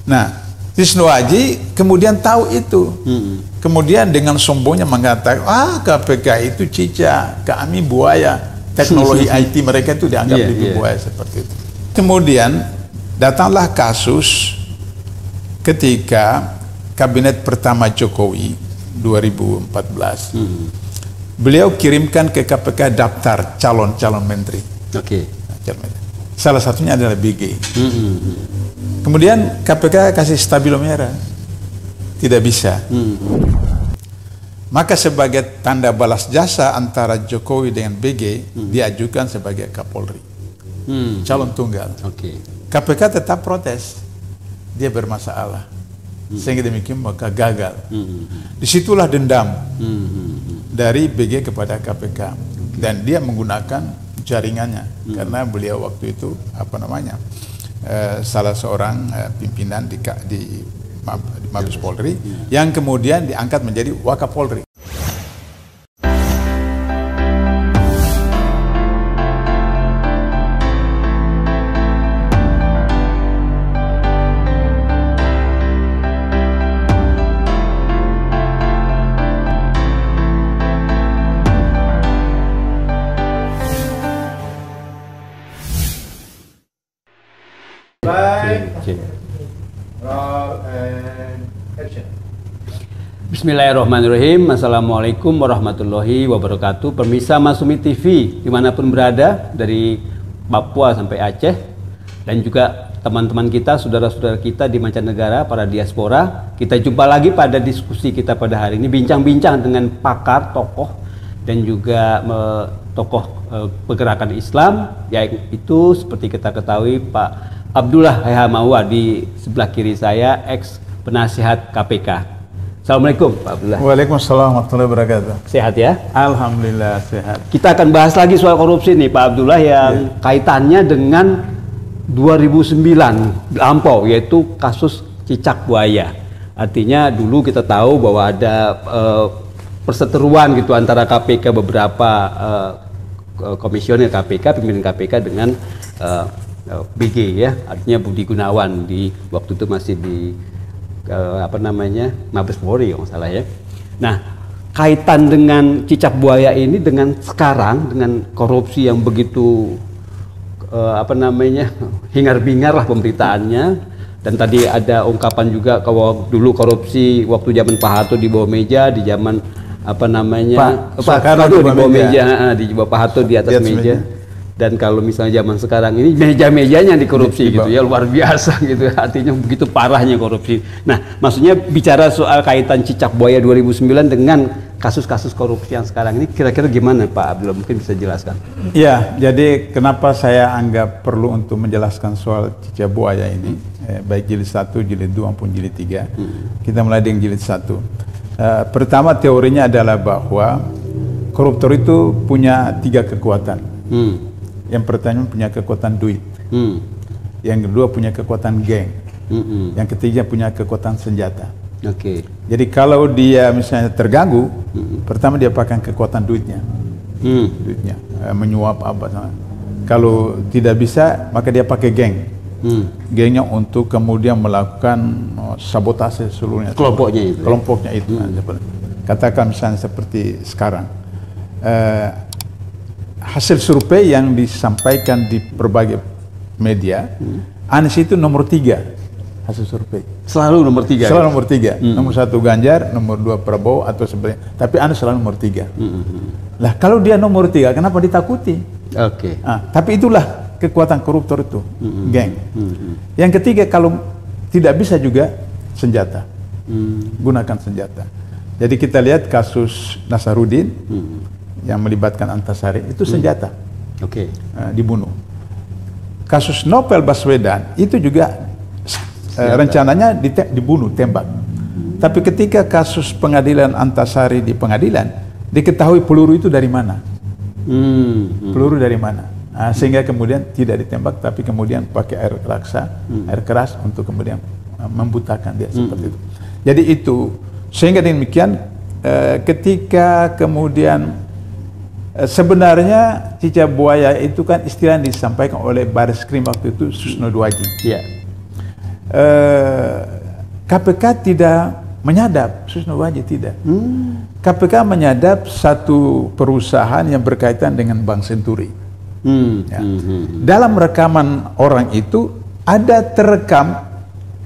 Nah, Tisno Aji kemudian tahu itu. Kemudian dengan sombongnya mengatakan, KPK itu cicak, kami buaya. Teknologi IT mereka itu dianggap lebih buaya seperti itu. Kemudian datanglah kasus ketika kabinet pertama Jokowi 2014. Beliau kirimkan ke KPK daftar calon-calon menteri. Salah satunya adalah BG. Kemudian KPK kasih stabilo merah. Tidak bisa. Maka sebagai tanda balas jasa antara Jokowi dengan BG, diajukan sebagai Kapolri. Calon tunggal. KPK tetap protes. Dia bermasalah. Sehingga demikian maka gagal. Disitulah dendam dari BG kepada KPK. Dan dia menggunakan jaringannya. Karena beliau waktu itu, salah seorang pimpinan di Mabes Polri, yang kemudian diangkat menjadi Wakapolri. Bismillahirrahmanirrahim. Assalamualaikum warahmatullahi wabarakatuh. Pemirsa Masumi TV dimanapun berada, dari Papua sampai Aceh, dan juga teman-teman kita, saudara-saudara kita di mancanegara, para diaspora. Kita jumpa lagi pada diskusi kita pada hari ini, bincang-bincang dengan pakar, tokoh, dan juga tokoh pergerakan Islam, yaitu seperti kita ketahui Pak Abdullah Hayamawa di sebelah kiri saya, ex penasihat KPK. Assalamualaikum Pak Abdullah. Waalaikumsalam warahmatullahi wabarakatuh. Sehat ya? Alhamdulillah sehat. Kita akan bahas lagi soal korupsi nih Pak Abdullah, yang kaitannya dengan 2009 lampau, yaitu kasus cicak buaya. Artinya dulu kita tahu bahwa ada perseteruan gitu antara KPK, beberapa komisioner KPK, pimpinan KPK dengan BG ya, artinya Budi Gunawan, di waktu itu masih di Mabes Polri kalau nggak salah ya. Nah, kaitan dengan cicak buaya ini dengan sekarang, dengan korupsi yang begitu hingar-bingar lah pemberitaannya. Dan tadi ada ungkapan juga kalau dulu korupsi waktu zaman Pak Harto di bawah meja, di zaman Pak Harto di bawah meja, di bawah Pak Harto di atas meja. Dan kalau misalnya zaman sekarang ini meja-mejanya dikorupsi gitu ya, luar biasa gitu, artinya begitu parahnya korupsi. Nah, maksudnya bicara soal kaitan cicak buaya 2009 dengan kasus-kasus korupsi yang sekarang ini, kira-kira gimana Pak Abdullah, mungkin bisa jelaskan? Ya, jadi kenapa saya anggap perlu untuk menjelaskan soal cicak buaya ini, baik jilid 1, jilid 2 maupun jilid 3. Kita mulai dengan jilid 1. Pertama, teorinya adalah bahwa koruptor itu punya 3 kekuatan. Yang pertama punya kekuatan duit, yang kedua punya kekuatan geng, yang ketiga punya kekuatan senjata. Jadi kalau dia misalnya terganggu, pertama dia pakai kekuatan duitnya, menyuap apa. Kalau tidak bisa, maka dia pakai geng, gengnya untuk kemudian melakukan sabotase seluruhnya, kelompoknya itu. Katakan misalnya seperti sekarang. Hasil survei yang disampaikan di berbagai media, Anies itu nomor 3 hasil survei. Selalu nomor 3? Selalu nomor 3. Nomor 1 Ganjar, nomor 2 Prabowo atau sebenarnya. Tapi Anies selalu nomor 3. Lah kalau dia nomor 3, kenapa ditakuti? Tapi itulah kekuatan koruptor itu, geng. Yang ketiga, kalau tidak bisa juga senjata, gunakan senjata. Jadi kita lihat kasus Nasaruddin, yang melibatkan Antasari, itu senjata, dibunuh. Kasus Novel Baswedan itu juga rencananya dibunuh, tembak. Tapi ketika kasus pengadilan Antasari di pengadilan, diketahui peluru itu dari mana, peluru dari mana, sehingga kemudian tidak ditembak, tapi kemudian pakai air keras untuk kemudian membutakan dia seperti itu. Jadi itu, sehingga demikian ketika kemudian sebenarnya cicak buaya itu kan istilah yang disampaikan oleh Baris Krim waktu itu, Susno Dwaji. KPK tidak menyadap, Susno Waji tidak. KPK menyadap satu perusahaan yang berkaitan dengan Bank Senturi. Ya. Dalam rekaman orang itu ada terekam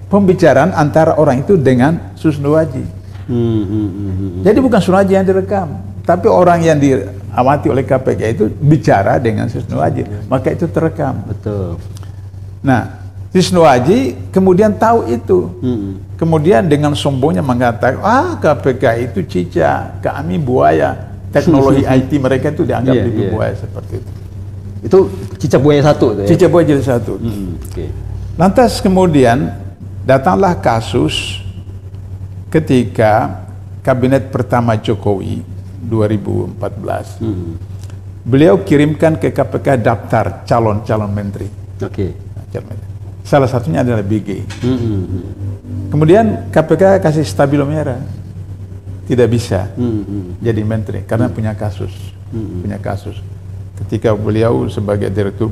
pembicaraan antara orang itu dengan Susno Waji. Jadi bukan Susno Waji yang direkam, tapi orang yang diamati oleh KPK itu bicara dengan Susno Waji, maka itu terekam. Betul. Nah, Susno Waji kemudian tahu itu, kemudian dengan sombongnya mengatakan, KPK itu cicak, kami buaya, teknologi IT mereka itu dianggap lebih buaya seperti itu. Itu cicak buaya satu. Cicak buaya jadi satu. Lantas kemudian datanglah kasus ketika kabinet pertama Jokowi 2014, beliau kirimkan ke KPK daftar calon-calon menteri. Salah satunya adalah BG. Kemudian KPK kasih stabilo merah, tidak bisa jadi menteri karena punya kasus, Ketika beliau sebagai direktur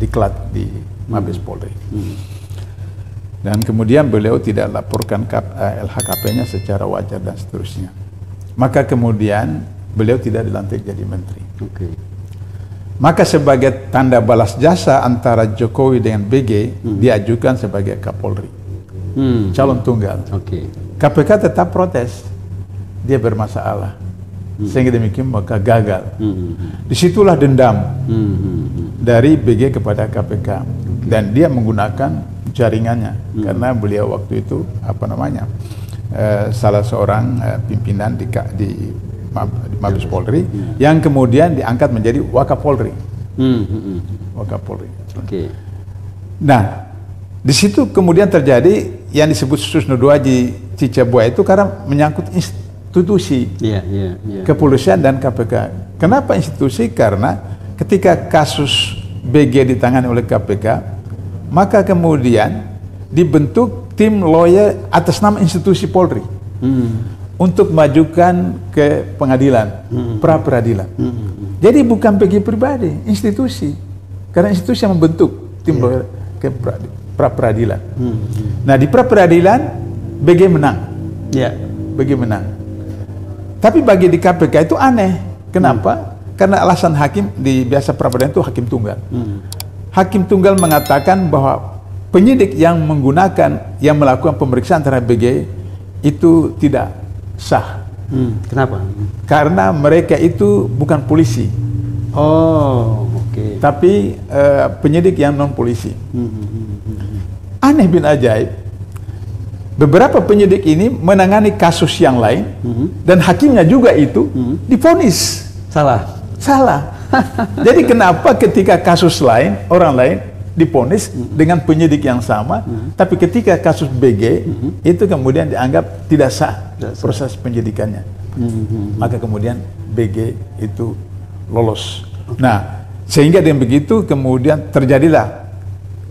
diklat di Mabes Polri. Dan kemudian beliau tidak laporkan LHKP-nya secara wajar dan seterusnya. Maka kemudian beliau tidak dilantik jadi menteri. Maka sebagai tanda balas jasa antara Jokowi dengan BG, diajukan sebagai Kapolri, calon tunggal. KPK tetap protes, dia bermasalah, sehingga demikian maka gagal. Disitulah dendam dari BG kepada KPK, dan dia menggunakan jaringannya, karena beliau waktu itu salah seorang pimpinan di Mabes Polri yang kemudian diangkat menjadi Wakapolri. Wakapolri. Nah, di situ kemudian terjadi yang disebut Susno Waji cicak buaya itu karena menyangkut institusi kepolisian dan KPK. Kenapa institusi? Karena ketika kasus BG ditangani oleh KPK, maka kemudian dibentuk tim lawyer atas nama institusi Polri untuk majukan ke pengadilan, pra-peradilan. Jadi bukan PG pribadi, institusi. Karena institusi yang membentuk tim lawyer ke pra-peradilan. Nah, di pra-peradilan BG menang. BG menang. Tapi bagi di KPK itu aneh. Kenapa? Karena alasan hakim di biasa pra-peradilan itu hakim tunggal. Hakim tunggal mengatakan bahwa penyidik yang melakukan pemeriksaan terhadap BG itu tidak sah. Kenapa? Karena mereka itu bukan polisi. Tapi penyidik yang non polisi. Aneh bin ajaib. Beberapa penyidik ini menangani kasus yang lain dan hakimnya juga itu divonis salah. Jadi kenapa ketika kasus lain orang lain divonis dengan penyidik yang sama, tapi ketika kasus BG itu kemudian dianggap tidak sah proses penyidikannya, maka kemudian BG itu lolos. Nah, sehingga dengan begitu kemudian terjadilah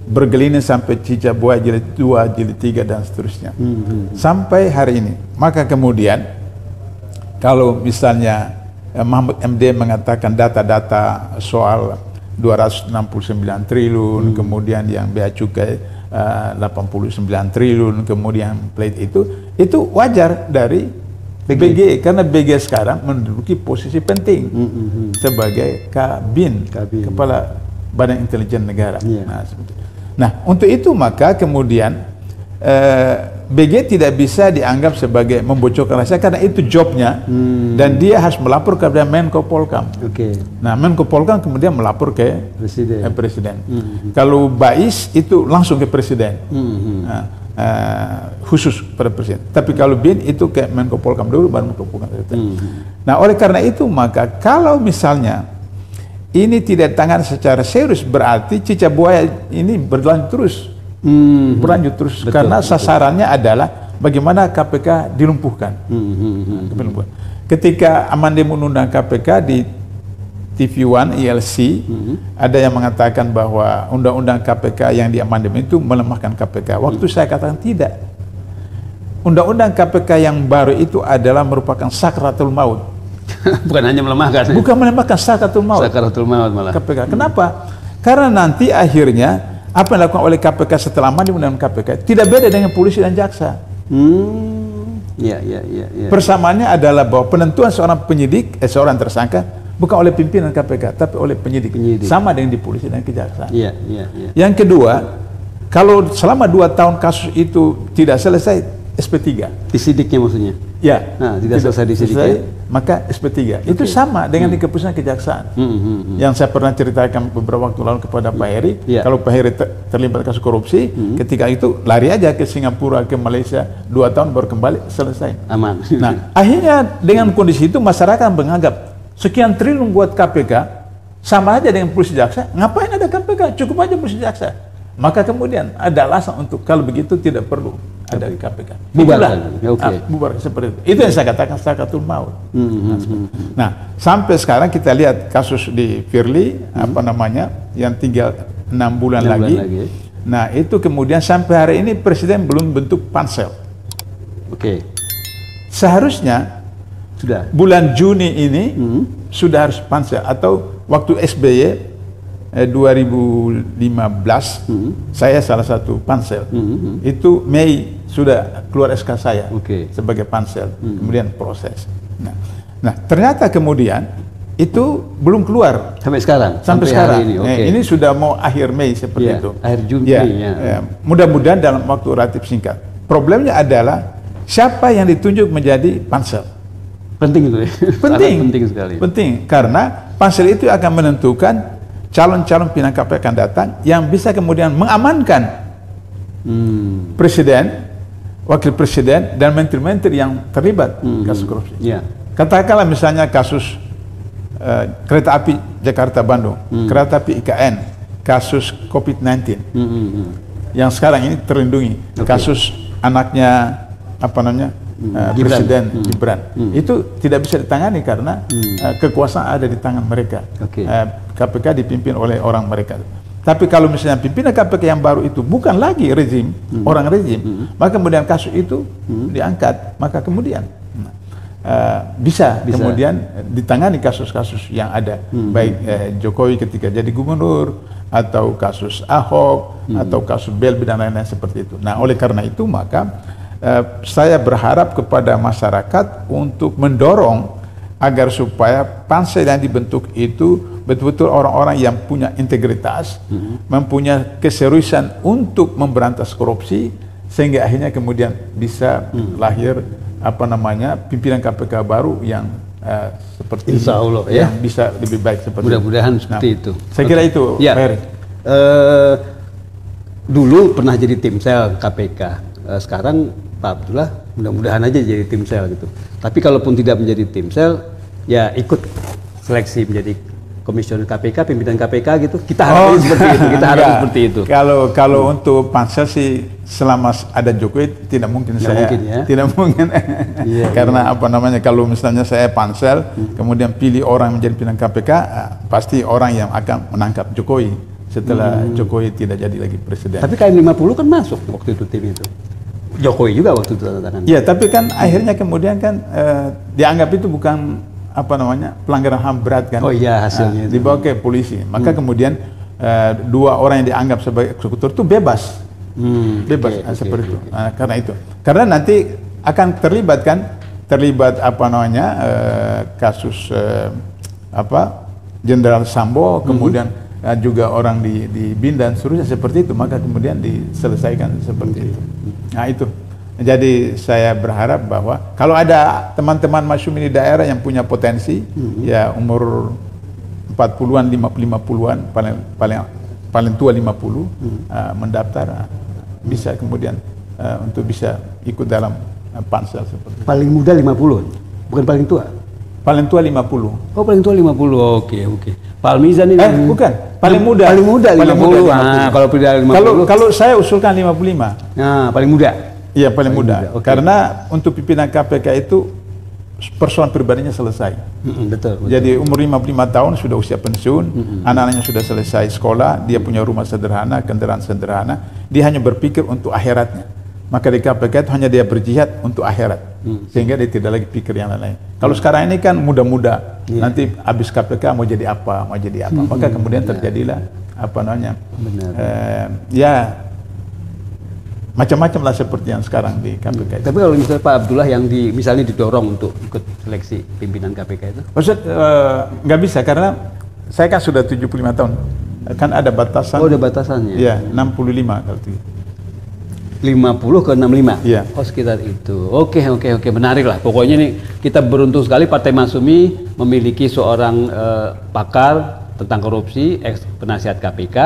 bergelinir sampai cicak buaya jilid 2, jilid 3 dan seterusnya sampai hari ini. Maka kemudian kalau misalnya Mahfud MD mengatakan data-data soal 269 triliun, kemudian yang bea cukai 89 triliun, kemudian plate itu wajar dari BG, karena BG sekarang menduduki posisi penting sebagai Kabin, Kepala Badan Intelijen Negara. Nah, untuk itu maka kemudian BG tidak bisa dianggap sebagai membocorkan rahasia karena itu jobnya, dan dia harus melapor kepada Menko Polkam. Nah, Menko Polkam kemudian melapor ke Presiden. Kalau Bais itu langsung ke Presiden, khusus pada Presiden. Tapi kalau BIN itu ke Menko Polkam dulu, baru Menko Polkam. Nah, oleh karena itu maka kalau misalnya ini tidak ditangani secara serius, berarti cicak buaya ini berlanjut terus. Karena sasarannya adalah bagaimana KPK dilumpuhkan. Ketika amandemen undang KPK di TV One ILC, ada yang mengatakan bahwa undang-undang KPK yang diamandemen itu melemahkan KPK. Waktu saya katakan tidak. Undang-undang KPK yang baru itu adalah merupakan sakratul maut. Bukan hanya melemahkan. Bukan melemahkan, sakratul maut. Sakratul maut malah. KPK. Kenapa? Karena nanti akhirnya apa yang dilakukan oleh KPK setelah amandemen undang-undang KPK tidak beda dengan polisi dan jaksa. Ya. Persamaannya adalah bahwa penentuan seorang penyidik, seorang tersangka bukan oleh pimpinan KPK, tapi oleh penyidik. Sama dengan di polisi dan kejaksaan. Iya. Yang kedua, kalau selama 2 tahun kasus itu tidak selesai, SP3. Disidiknya maksudnya? Ya. Nah, tidak selesai disidiknya, maka SP3. Itu sama dengan di keputusan kejaksaan. Yang saya pernah ceritakan beberapa waktu lalu kepada Pak Heri, kalau Pak Heri terlibat kasus korupsi, ketika itu lari aja ke Singapura, ke Malaysia, 2 tahun baru kembali, selesai. Aman. Nah, akhirnya dengan kondisi itu masyarakat menganggap sekian triliun buat KPK sama aja dengan polisi jaksa, ngapain ada KPK? Cukup aja polisi jaksa. Maka kemudian ada alasan untuk kalau begitu tidak perlu ada di KPK. Bubarkan. Bubar seperti itu. Itu yang saya katakan sakatul maut. Nah, sampai sekarang kita lihat kasus di Firly, yang tinggal 6 bulan lagi. Nah, itu kemudian sampai hari ini Presiden belum bentuk pansel. Seharusnya sudah bulan Juni ini sudah harus pansel, atau waktu SBY 2015 saya salah satu pansel. Itu Mei sudah keluar SK saya sebagai pansel, kemudian proses. Nah, ternyata kemudian itu belum keluar sampai sekarang. Sampai sekarang. Ini sudah mau akhir Mei seperti itu. Akhir Juni. Mudah-mudahan dalam waktu relatif singkat. Problemnya adalah siapa yang ditunjuk menjadi pansel. Penting itu ya. Penting sekali. Penting karena pansel itu akan menentukan calon-calon pimpinan KPK akan datang yang bisa kemudian mengamankan presiden, wakil presiden, dan menteri-menteri yang terlibat kasus korupsi. Katakanlah misalnya kasus kereta api Jakarta-Bandung, kereta api IKN, kasus COVID-19 yang sekarang ini terlindungi, kasus anaknya Presiden Gibran. Itu tidak bisa ditangani karena kekuasaan ada di tangan mereka. KPK dipimpin oleh orang mereka. Tapi kalau misalnya pimpinan KPK yang baru itu bukan lagi rezim, orang rezim, maka kemudian kasus itu diangkat, maka kemudian bisa kemudian ditangani kasus-kasus yang ada, baik Jokowi ketika jadi gubernur, atau kasus Ahok, atau kasus Belbi dan lain-lain seperti itu. Nah, oleh karena itu maka saya berharap kepada masyarakat untuk mendorong agar supaya pansel yang dibentuk itu betul-betul orang-orang yang punya integritas, mempunyai keseriusan untuk memberantas korupsi, sehingga akhirnya kemudian bisa lahir pimpinan KPK baru yang seperti Insya Allah yang bisa lebih baik seperti mudah-mudahan seperti itu. Saya kira itu, ya. Ferry. Dulu pernah jadi tim sel KPK, sekarang Pak Abdullah mudah-mudahan aja jadi tim sel gitu. Tapi kalaupun tidak menjadi tim sel, ya ikut seleksi menjadi komisioner KPK, pimpinan KPK gitu. Kita harapin seperti itu. Kita harap seperti itu. Kalau untuk pansel sih selama ada Jokowi tidak mungkin tidak mungkin. Karena kalau misalnya saya pansel, kemudian pilih orang menjadi pimpinan KPK, pasti orang yang akan menangkap Jokowi setelah Jokowi tidak jadi lagi presiden. Tapi KM 50 kan masuk waktu itu tim itu. Jokowi juga waktu itu tanda tangan. Iya, tapi kan akhirnya kemudian kan dianggap itu bukan pelanggaran HAM berat kan. Oh iya, hasilnya dibawa ke polisi. Maka kemudian 2 orang yang dianggap sebagai eksekutor itu bebas. Seperti itu. Nah, karena itu. Karena nanti akan terlibat kasus Jenderal Sambo, kemudian juga orang di BIN dan seterusnya seperti itu, maka kemudian diselesaikan seperti itu. Nah, itu. Jadi saya berharap bahwa kalau ada teman-teman masyumi di daerah yang punya potensi, ya umur 40-an, 50-an, paling tua 50, mendaftar, bisa kemudian untuk bisa ikut dalam pansel seperti itu. Paling muda 50, bukan paling tua? Paling tua 50. Oh, paling tua 50. Oke. Pak Almizan ini bukan. Paling muda 50. Nah, kalau tidak 50. Kalau saya usulkan 55. Nah, paling muda. Iya, paling muda. Karena untuk pimpinan KPK itu persoalan pribadinya selesai. Betul. Jadi umur 55 tahun sudah usia pensiun, anak-anaknya sudah selesai sekolah, dia punya rumah sederhana, kendaraan sederhana, dia hanya berpikir untuk akhiratnya. maka di KPK itu hanya dia berjihad untuk akhirat, sehingga dia tidak lagi pikir yang lain-lain. Kalau sekarang ini kan muda-muda, nanti habis KPK mau jadi apa, maka kemudian terjadilah apa namanya, ya macam-macam lah seperti yang sekarang di KPK. Tapi kalau misalnya Pak Abdullah yang misalnya didorong untuk ikut seleksi pimpinan KPK itu? Maksud nggak bisa, karena saya kan sudah 75 tahun, kan ada batasan. Oh, ada batasannya? Iya, 65 kalau itu. 50 ke 65? Iya. Oh, sekitar itu. Oke, menarik lah. Pokoknya nih kita beruntung sekali Partai Masyumi memiliki seorang pakar tentang korupsi, ex penasihat KPK,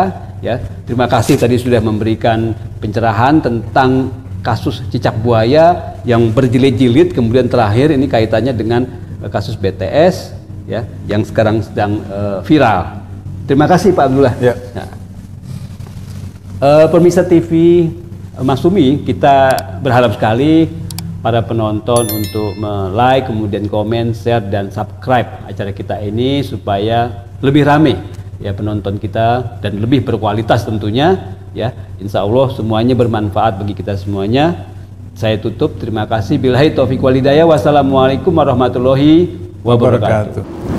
ya. Terima kasih tadi sudah memberikan pencerahan tentang kasus cicak buaya yang berjilid-jilid, kemudian terakhir ini kaitannya dengan kasus BTS, ya, yang sekarang sedang viral. Terima kasih Pak Abdullah. Ya. Nah, pemirsa TV Masyumi, kita berharap sekali para penonton untuk like, kemudian komen, share, dan subscribe acara kita ini supaya lebih rame ya penonton kita dan lebih berkualitas tentunya ya. Insya Allah semuanya bermanfaat bagi kita semuanya. Saya tutup, terima kasih. Billahi taufiq wal hidayah. Wassalamualaikum warahmatullahi wabarakatuh.